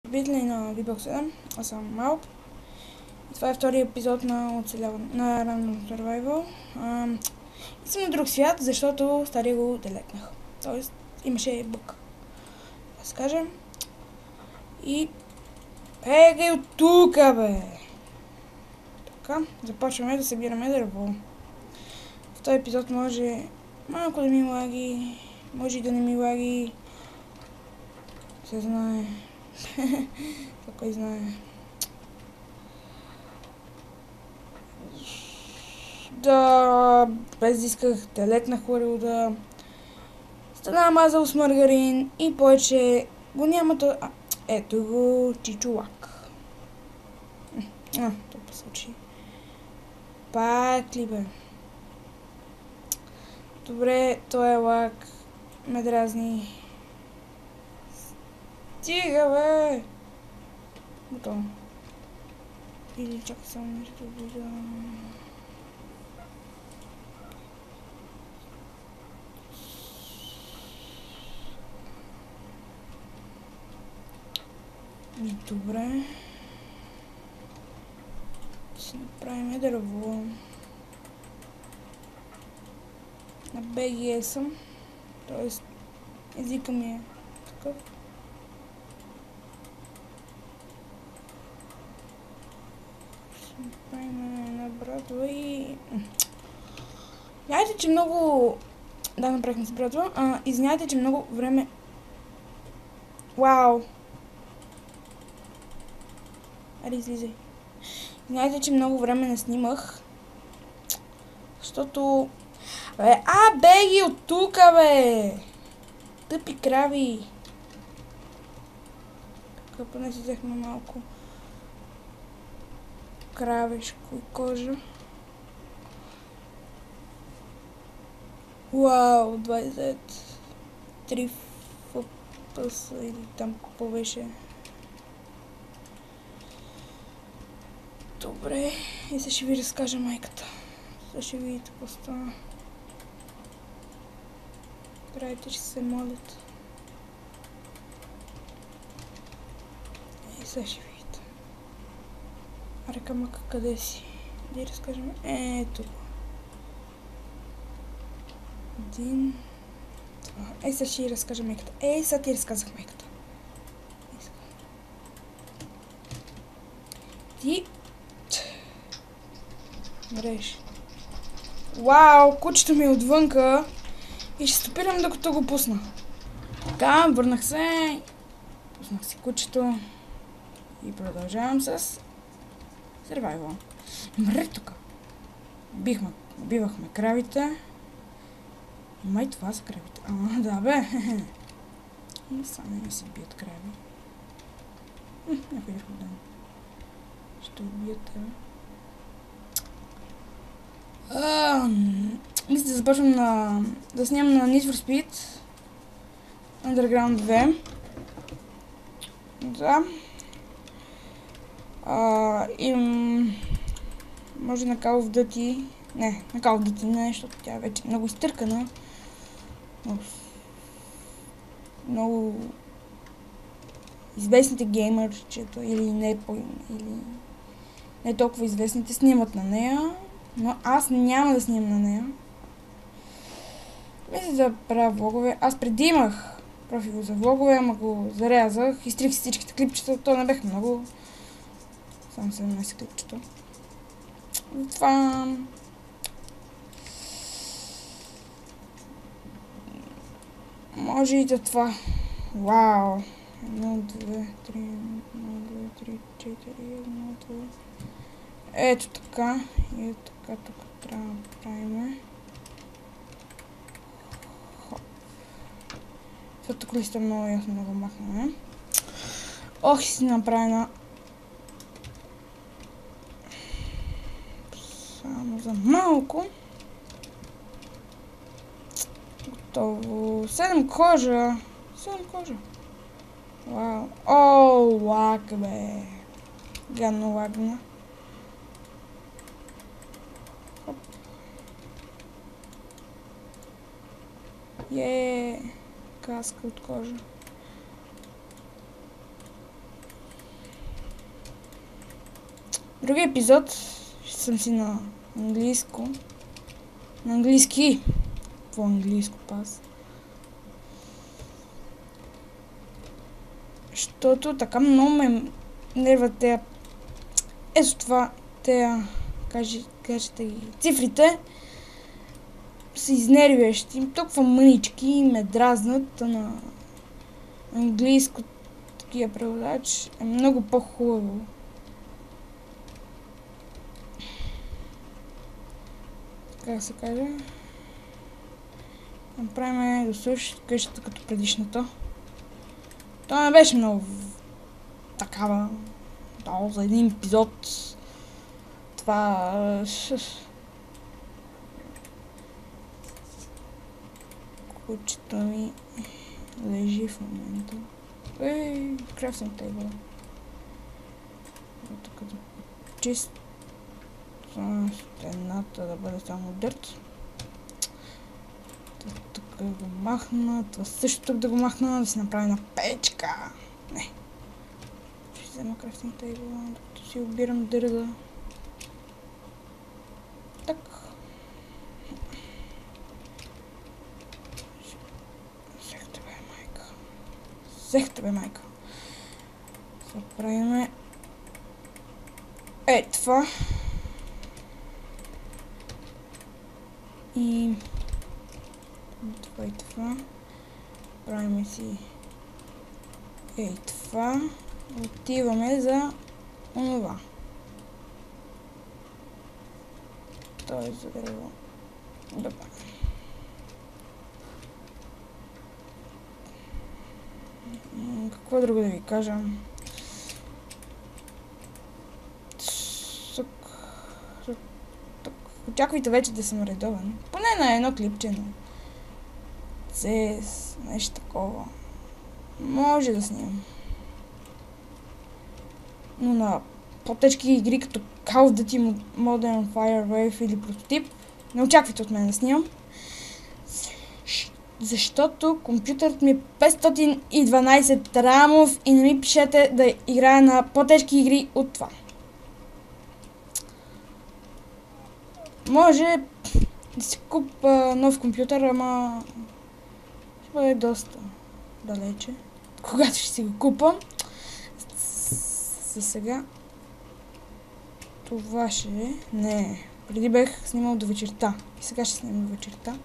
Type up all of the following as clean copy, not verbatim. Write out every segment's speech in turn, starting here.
Обители на VBOX 7, аз съм Малп. Това е втори епизод на оцеляване на Random Survival. И съм на друг свят, защото стария го делекнах. Тоест, имаше бък. Да се каже. И... Бегай от тука, бе! Така, започваме да събираме дърво. В този епизод може малко да ми лаги, може и да не ми лаги. Се знае. Кой знае. Да, без да исках да летна хвърл, да стана мазал с маргарин и повече го няма то... Ето го, чичулак. Това случи. Пак ли бе? Добре, той е лак. Ме дразни. Стига, бе! Готово. Или чакай само нещо да... Добре. Ще направим дърво. На BGS съм. Тоест, езика ми е такъв. Ще направим една брадва и... Знаете, че много... Да, направихме с брадва. И знаете, че много време... Вау! Аре, излизай. Знаете, че много време не снимах. Защото... беги от тука, бе! Тъпи крави! Така поне си взехме малко кравешко и кожа. Вау, 23 FPS или там какво беше. Добре, и сега ще ви разкажа майката. Сега ще видите какво стана. Правите, че се молят. И сега ще видите. Река мака, къде си? Да разкажем. Ето го. Един. Това. Сега ще ви разкажа майката. Сега ти разказах майката. Ти... Мреш. Вау, кучето ми е отвънка. И ще стопирам докато го пусна. Така, върнах се. Пуснах си кучето. И продължавам с Survival. Мре тук. Бивахме кравите. Май това са кравите. Да бе. Но сами не се бият крави. Някой да дам. Ще убият тебе. Мисля да започвам да снимам на Need for Speed Underground 2. Да. И може на Call of Duty. Не, на Call of Duty не, защото тя вече е много изтъркана. Много известните геймърчета или не толкова известните снимат на нея. Но аз няма да снимам на нея. Мисля да правя влогове. Аз преди имах профил за влогове, ама го зарязах. Изтрих си всичките клипчета. То не бяха много. Само 17 клипчета. Затова... Може и да това. Вау! 1, 2, 3, 1, 2, 3, 4, 1, 2... Ето така. И ето така тук трябва да правим. Това тук листа много ясно да го махнем. Ох, си направена. Само за малко. Готово. 7 кожа. 7 кожа. Вау. О, лак, бе. Гадно лагна. Каска от кожа. Другия епизод ще съм си на английско. На английски. По-английско пас. Защото така много ме нерват тея. Ето това, тея, кажете ги, цифрите са изнервящи. Толкова мънички ме дразнат, на английско такива преводач е много по-хубаво. Как се каже? Направим до същото къщата като предишната. Това не беше много такава. Да, за един епизод. Това... Кучето ми лежи в момента. Крафтинг тейбъл. Тук да чист стената да бъде само дърт. Тук го махна, това също тук да го махна, да си направи на печка. Не. Ще взема крафтинг тейбъл, докато си обирам дърда. Так. Взех тебе, майка. Заправиме това. И това. Правиме си това. Отиваме за онова. То е за дърво. Добре. Какво друго да ви кажа? Очаквайте вече да съм редовен. Поне на едно клипче, но CS, нещо такова. Може да снимам. Но на по-тежки игри като Call of Duty Modern Warfare или Прототип не очаквайте от мен да снимам. Защото компютърът ми е 512 рамов и не ми пишете да играя на по-тежки игри от това. Може да си купа нов компютър, ама ще бъде доста далече. Когато ще си го купам. За сега това ще е. Не, преди бях снимал до вечерта. И сега ще снимам до вечерта.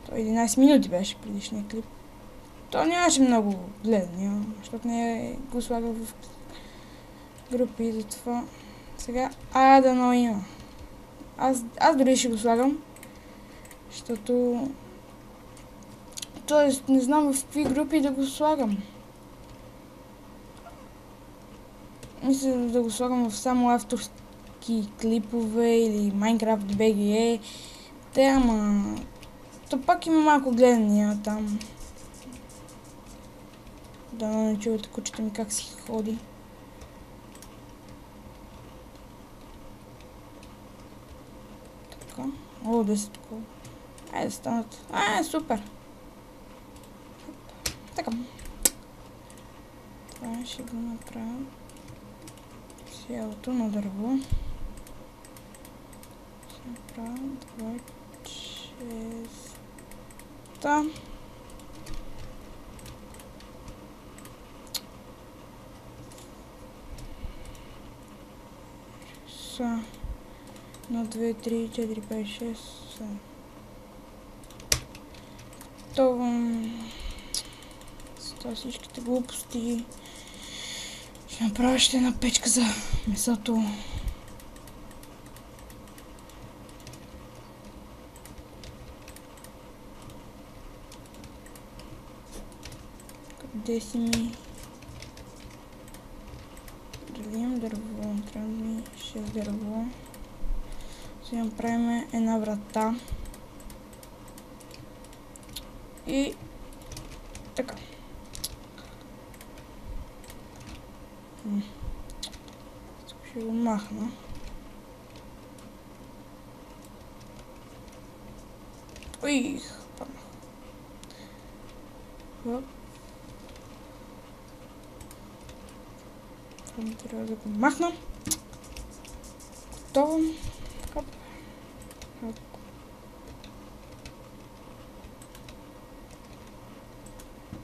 11 минути беше предишния клип. То нямаше много гледания, защото не го слагах в групи, затова сега дано има. Аз дори ще го слагам, защото тоест не знам в какви групи да го слагам. Мисля да го слагам в само авторски клипове или Minecraft BGE. Те, ама то пак има малко гледания там. Да не чувате кучето ми как си ходи. Така. О, 10 такова. Айде да станат. Супер. Така. Това ще го направя. Цялото на дърво. Ще направя 2, 6. Са на 2, 3, 4, 5, 6, 7. Това с всичките глупости ще направя още една печка за месото. Къде си ми? Дали имам дърво? Трябва да ми 6 дърво. Сега направим една врата. И така. Ще го махна. Ой, паднах. Това трябва да го махна. Готово. Хоп. Хоп.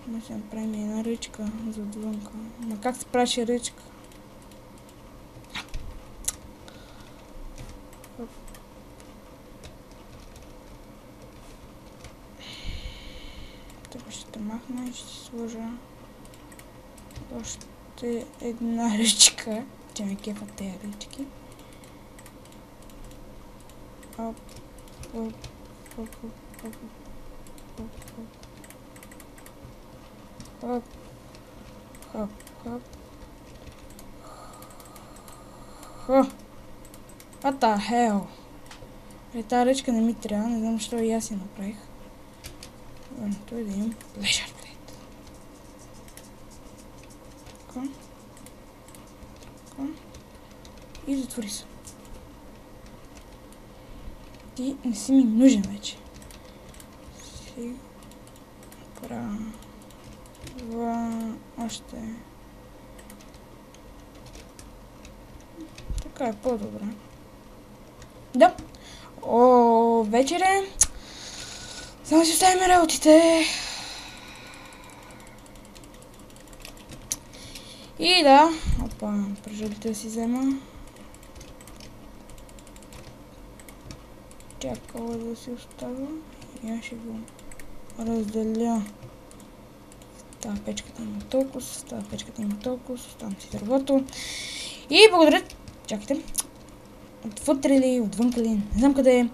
Може да направим една ръчка за отвънка. Ма как се правеше ръчка? Това ще махна и ще сложа още една ръчка. Тя ме кефа тези ръчки. Оп, оп, оп, оп, оп, оп. Хоп, хоп, хоп. Хо! What the hell? Тази ръчка не ми трябва, не знам защо и аз я направих. Той да имам pleasure plate. Така. Така. И затвори се. Ти не си ми нужен вече. Си правя още. Така е по-добре. Да. О, вечер е. Само си оставим работите. И да. Опа, пръжалите да си взема. Чакала да си остава. И аз ще го разделя. Тази печката има толкова, тази печката има толкова, оставам си дървото. И благодаря. Чакайте. Отвътре ли, отвънка ли, не знам къде е.